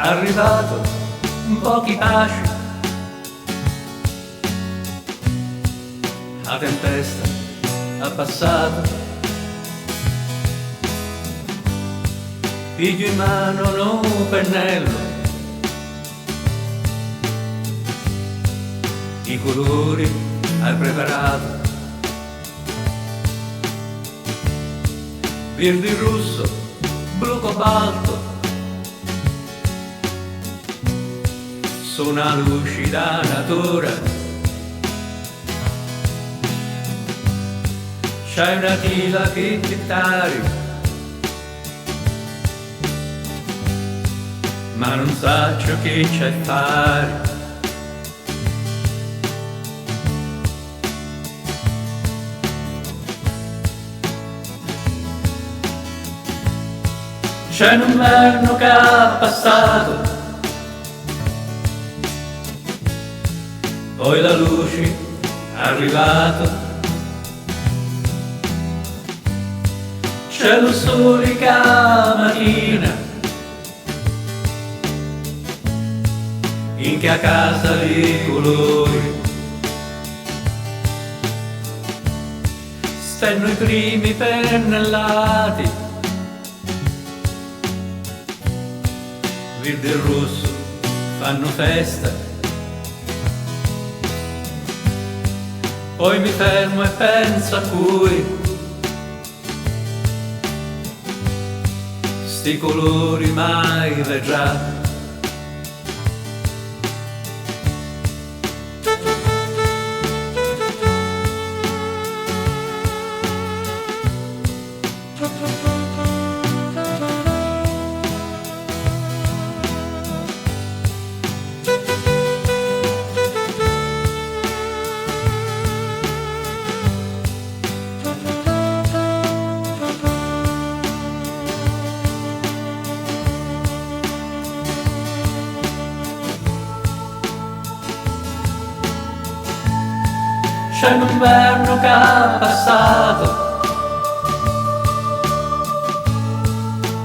Arrivato, pochi passi, la tempesta ha passato, piglio in mano un pennello, i colori hai preparato, verde rosso, blu cobalto, su una lucida natura. C'è una tila che chitarri, ma non sa ciò che c'è fare. C'è un inverno che ha passato, poi la luce è arrivato, c'è lo sole che mattina, in che a casa i colori, stanno i primi pennellati, verde e rosso fanno festa. Poi mi fermo e penso a cui sti colori mai vedrà. C'è un inverno che ha passato,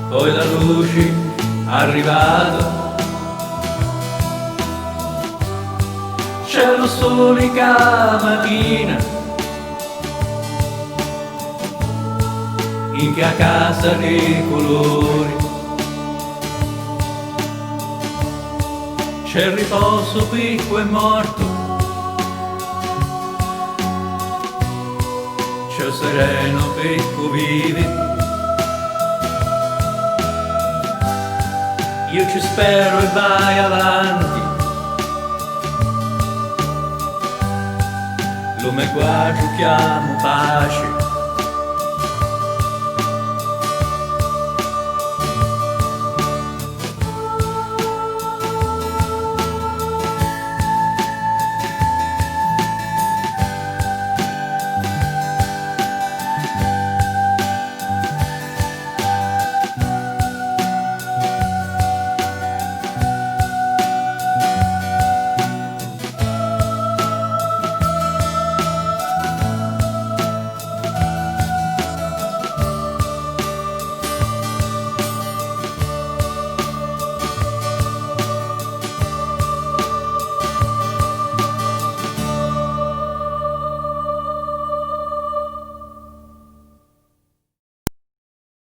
poi la luce è arrivato, c'è lo sole che mattina, in che a casa dei colori, c'è il riposo piccolo e morto, c'è sereno picco vivi, io ci spero e vai avanti, lo me qua giochiamo pace.